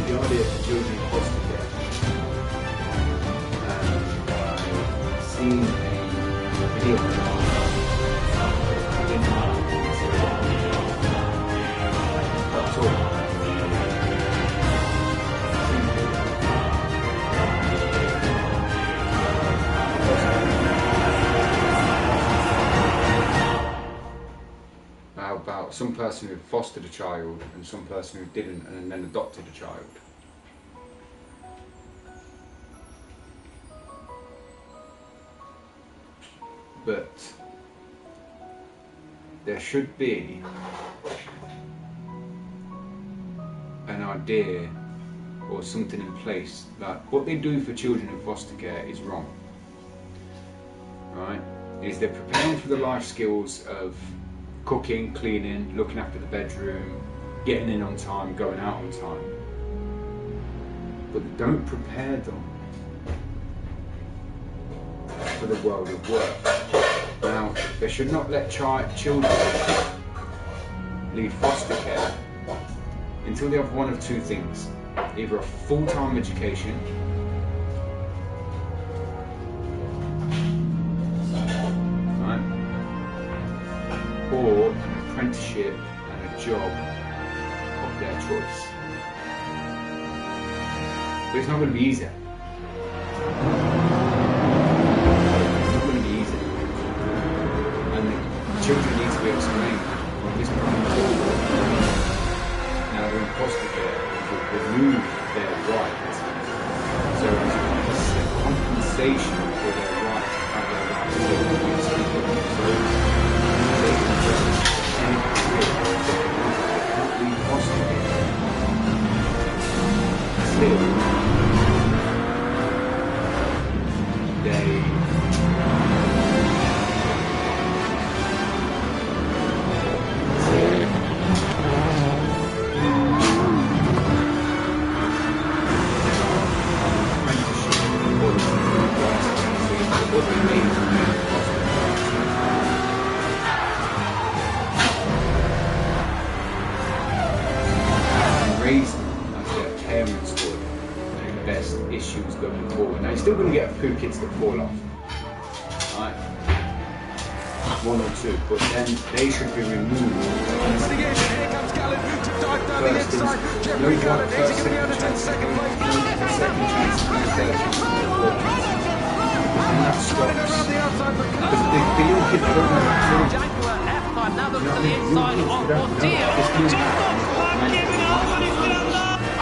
the idea of children in foster care. I've seen a video about some person who fostered a child and some person who didn't and then adopted a child. But there should be an idea or something in place that what they do for children in foster care is wrong. Right? Is they're preparing for the life skills of cooking, cleaning, looking after the bedroom, getting in on time, going out on time. But they don't prepare them for the world of work. Now, they should not let children leave foster care until they have one of two things. Either a full-time education or an apprenticeship and a job of their choice. But it's not going to be easy. It's not going to be easy. And the children need to be explained from this point forward. Now they're in foster care, will remove their right. So it's a compensation for their right to have their right to speak of themselves. Issues going forward. Now you're still going to get a few kids that fall off, right? One or two, but then they should be removed. First is no one first, second chance, second chance, third chance, and that stops. Because the young kids don't know what to do. Now look to the inside of Portillo.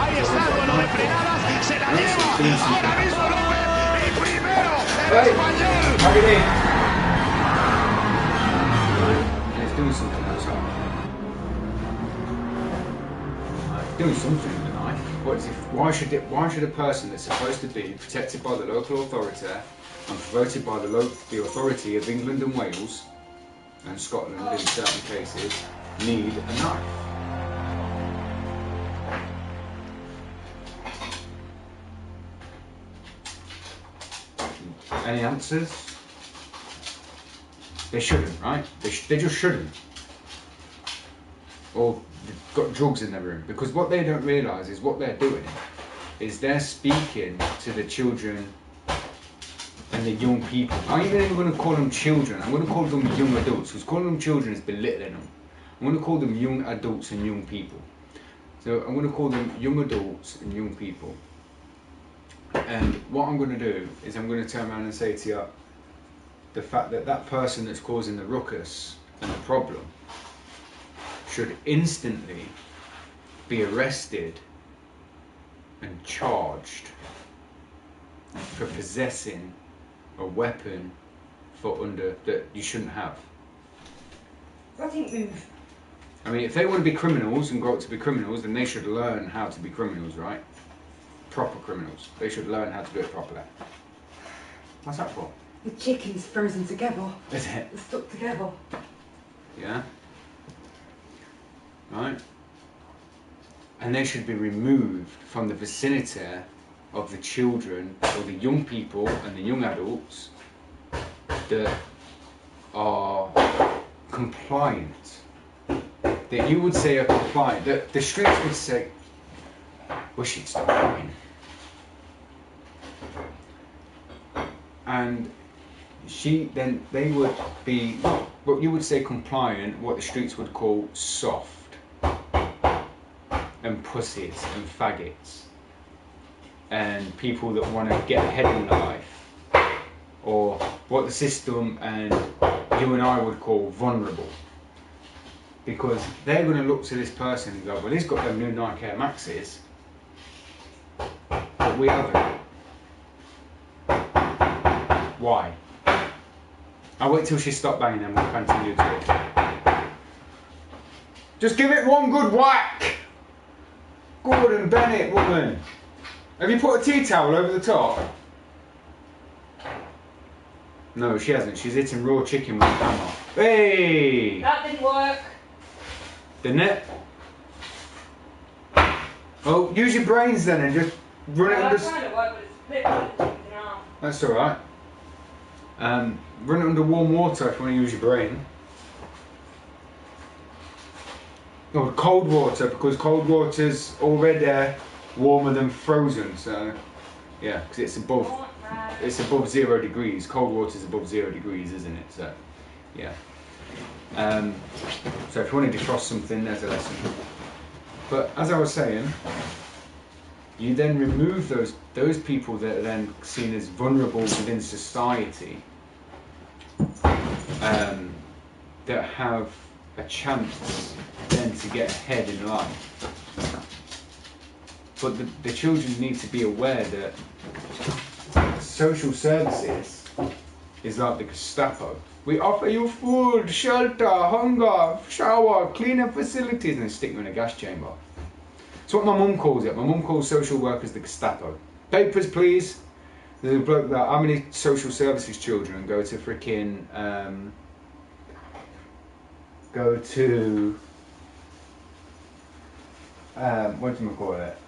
Ahí está con lo de frenadas, se la lleva, ahora mismo lo ve, y primero, el español. It's doing something outside. Doing something in the night. Why should a person that's supposed to be protected by the local authority and promoted by the authority of England and Wales and Scotland in certain cases need a knife? Any answers? They shouldn't, right? They just shouldn't. Or they've got drugs in their room. Because what they don't realise is what they're doing is they're speaking to the children and the young people. I'm even going to call them children. I'm going to call them young adults. Because calling them children is belittling them. I'm going to call them young adults and young people. So I'm going to call them young adults and young people. And what I'm going to do is I'm going to turn around and say to you the fact that that person that's causing the ruckus and the problem should instantly be arrested and charged for possessing a weapon that you shouldn't have. I think move. I mean, if they want to be criminals and grow up to be criminals, then they should learn how to be criminals, right? Proper criminals. They should learn how to do it properly. What's that for? The chicken's frozen together. Is it? They're stuck together. Yeah? Right? And they should be removed from the vicinity of the children or the young people and the young adults that are compliant. That you would say are compliant. That the streets Well, she'd stop crying. And they would be what you would say compliant, what the streets would call soft, and pussies and faggots, and people that want to get ahead in life, or what the system and you and I would call vulnerable. Because they're going to look to this person and go, well, he's got them new Nike Air Maxes, but we haven't. Why? I'll wait till she stopped banging and we'll continue talking. Just give it one good whack! Gordon Bennett, woman. Have you put a tea towel over the top? No, she hasn't. She's eating raw chicken with a hammer. Hey! That didn't work. Didn't it? Well, use your brains then and just run it under... That's trying to work, but it's split the chickens in half. That's alright. Run it under warm water if you want to use your brain. Or cold water, because cold water's already warmer than frozen, so yeah, because it's above 0 degrees. Cold water's above 0 degrees, isn't it? So yeah. So if you want to defrost something, there's a lesson. But as I was saying, you then remove those people that are then seen as vulnerable within society, that have a chance then to get ahead in life. But the children need to be aware that social services is like the Gestapo. We offer you food, shelter, hunger, shower, cleaner facilities, and they stick you in a gas chamber. That's what my mum calls it. My mum calls social workers the Gestapo. Papers, please. There's a bloke that, how many social services children go to freaking, what do you call it?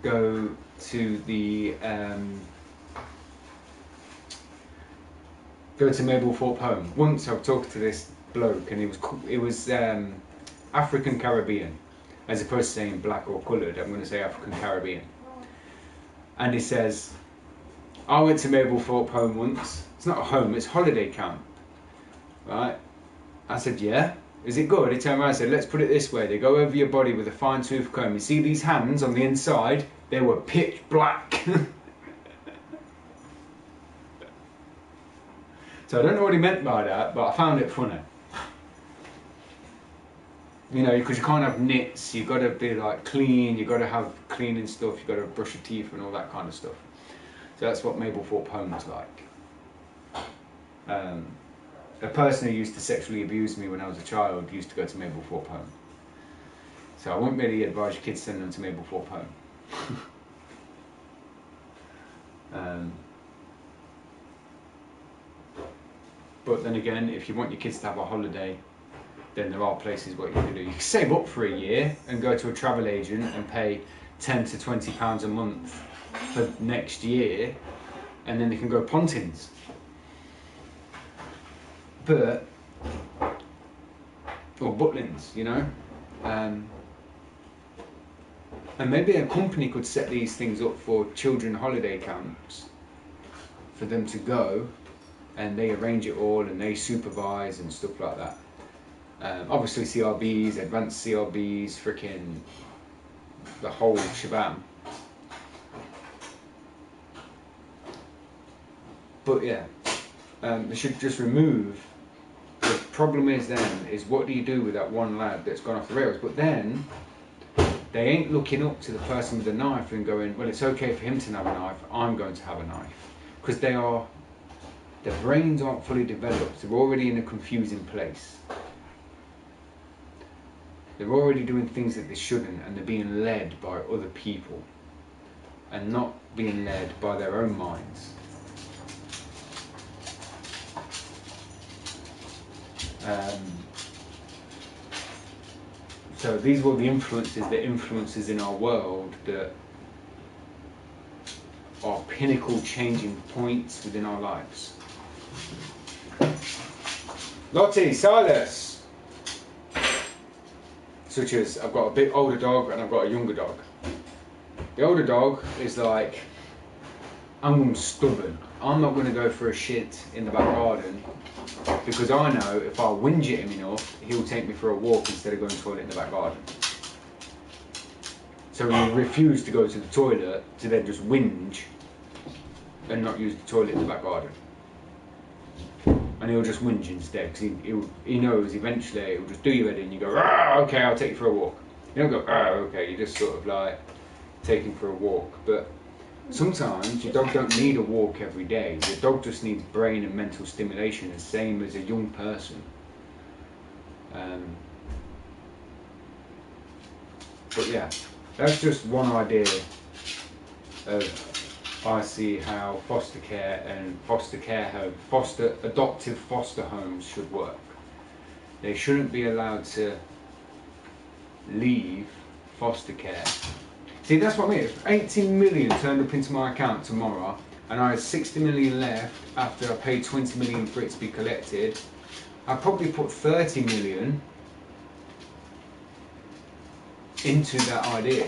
Go to the, go to Mablethorpe Home. Once I was talking to this bloke and it was African Caribbean, as opposed to saying black or coloured. I'm going to say African Caribbean. And he says, I went to Mablethorpe Home once. It's not a home, it's holiday camp. Right? I said, yeah. Is it good? He turned around and said, let's put it this way. They go over your body with a fine tooth comb. You see these hands on the inside? They were pitch black. So I don't know what he meant by that, but I found it funny. You know, because you can't have nits, you've got to be like clean, you've got to have cleaning stuff, you've got to brush your teeth and all that kind of stuff. So that's what Mablethorpe Home was like. A person who used to sexually abuse me when I was a child used to go to Mablethorpe Home. So I wouldn't really advise your kids to send them to Mablethorpe Home. But then again, if you want your kids to have a holiday, then there are places what you can do. You can save up for a year and go to a travel agent and pay £10 to £20 a month for next year, and then they can go Pontins. But, or Butlins, you know, and maybe a company could set these things up for children holiday camps for them to go, and they arrange it all and they supervise and stuff like that. Obviously CRBs, advanced CRBs, freaking the whole shabam. But yeah, they should just remove. The problem is then, is what do you do with that one lad that's gone off the rails? But then, they ain't looking up to the person with the knife and going, well, it's okay for him to have a knife, I'm going to have a knife. Because their brains aren't fully developed, they're already in a confusing place. They're already doing things that they shouldn't, and they're being led by other people and not being led by their own minds. So these were the influences in our world that are pinnacle changing points within our lives. Lottie, Silas! It's such as I've got a bit older dog and I've got a younger dog. The older dog is like, I'm stubborn. I'm not going to go for a shit in the back garden because I know if I whinge at him enough, he'll take me for a walk instead of going to the toilet in the back garden. So he refused to go to the toilet to then just whinge and not use the toilet in the back garden. And he'll just whinge instead because he knows eventually it'll just do your head in. You go, okay, I'll take you for a walk. You don't go, okay, you just sort of like take him for a walk. But sometimes your dog don't need a walk every day. Your dog just needs brain and mental stimulation, the same as a young person. But yeah, that's just one idea of I see how foster care and adoptive foster homes should work. They shouldn't be allowed to leave foster care. See, that's what I mean. If 18 million turned up into my account tomorrow and I had 60 million left after I paid 20 million for it to be collected, I'd probably put 30 million into that idea.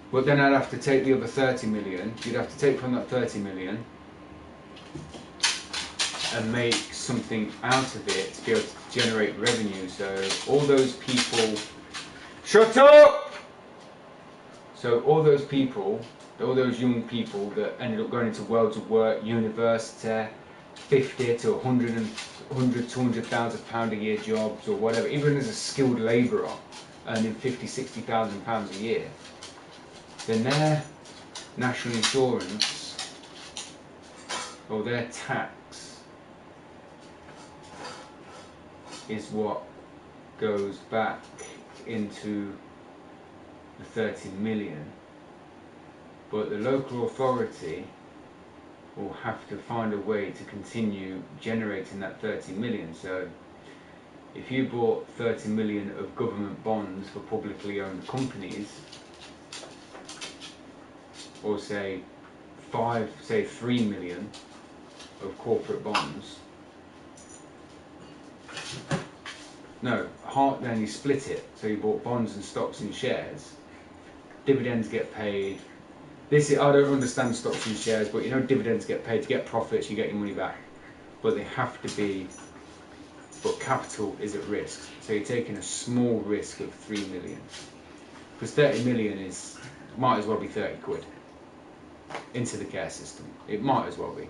But then I'd have to take the other 30 million, you'd have to take from that 30 million and make something out of it to be able to generate revenue. So all those people, shut up! So all those people, all those young people that ended up going into worlds of work, university, 50 to 200,000 pound a year jobs or whatever, even as a skilled labourer earning 50, 60,000 pounds a year, then their national insurance or their tax is what goes back into the 30 million, but the local authority will have to find a way to continue generating that 30 million. So if you bought 30 million of government bonds for publicly owned companies, or say 3 million of corporate bonds, then you split it. So you bought bonds and stocks and shares. Dividends get paid. I don't understand stocks and shares, but you know dividends get paid. To get profits, you get your money back. But they have to be, but capital is at risk. So you're taking a small risk of 3 million. Because 30 million might as well be 30 quid into the care system. It might as well be.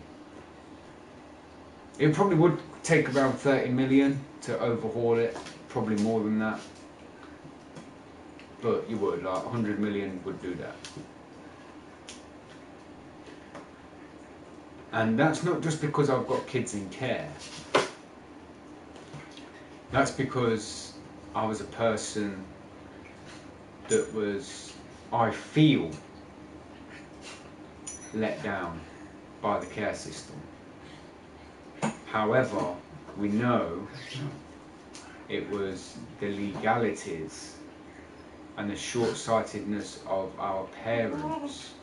It probably would take around 30 million to overhaul it, probably more than that. But you would, like 100 million would do that. And that's not just because I've got kids in care. That's because I was a person that I feel let down by the care system. However, we know it was the legalities and the short-sightedness of our parents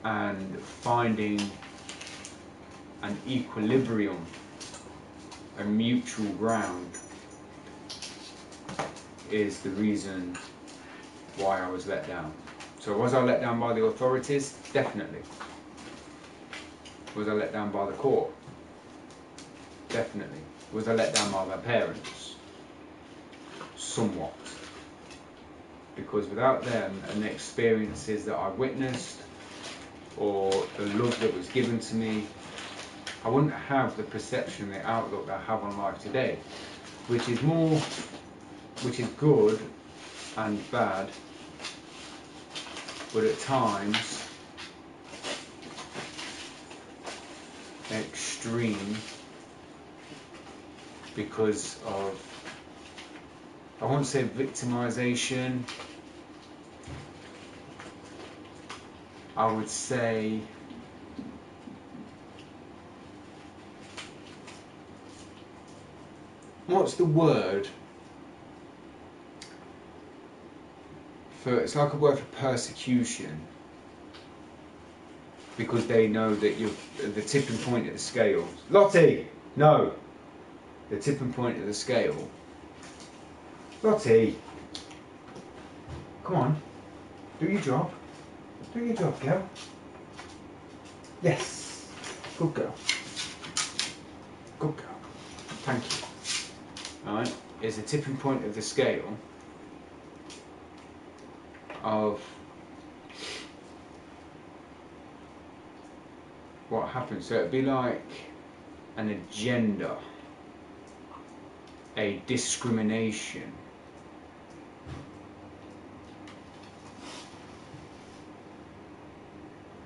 and finding an equilibrium, a mutual ground, is the reason why I was let down. So was I let down by the authorities? Definitely. Was I let down by the court? Definitely. Was I let down by my parents? Somewhat. Because without them and the experiences that I witnessed, or the love that was given to me, I wouldn't have the perception, the outlook that I have on life today, which is good and bad, but at times extreme, because of, I won't say victimization, I would say what's the word for, it's like a word for persecution. because they know that you're the tipping point of the scale. Lottie, no, the tipping point of the scale. Lottie, come on, do your job. Do your job, girl. Yes, good girl. Good girl. Thank you. Alright, is the tipping point of the scale of what happens. So it'd be like an agenda, a discrimination,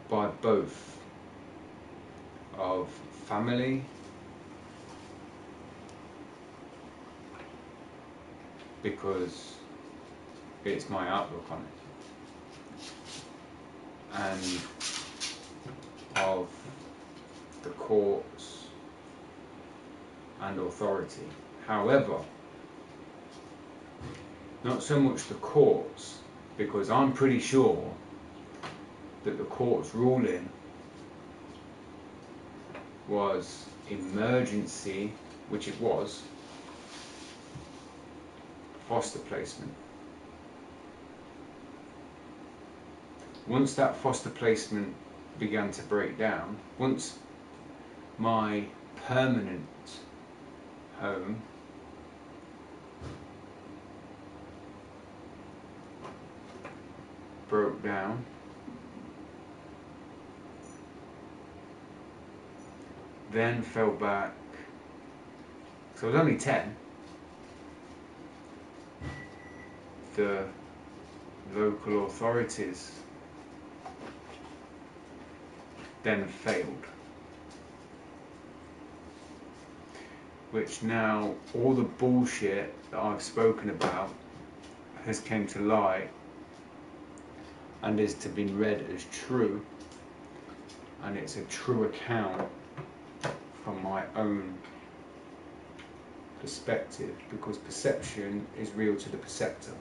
by both of family, because it's my outlook on it, and of the courts and authority. However, not so much the courts, because I'm pretty sure that the court's ruling was emergency, which it was, foster placement. Once that foster placement began to break down, once my permanent home broke down, then fell back, so I was only 10, the local authorities then failed, which now all the bullshit that I've spoken about has came to light and is to be read as true, and it's a true account from my own perspective, because perception is real to the perceptor.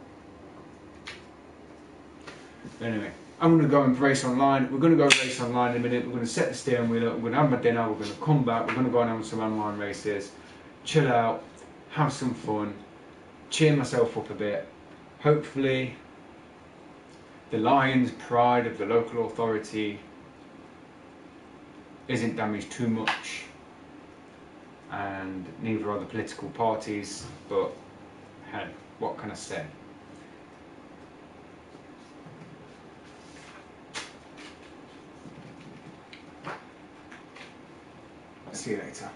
Anyway, I'm going to go and race online. We're going to go race online in a minute. We're going to set the steering wheel up. We're going to have my dinner. We're going to come back. We're going to go on some online races, chill out, have some fun, cheer myself up a bit. Hopefully, the lion's pride of the local authority isn't damaged too much, and neither are the political parties, but hey, what can I say? See you later.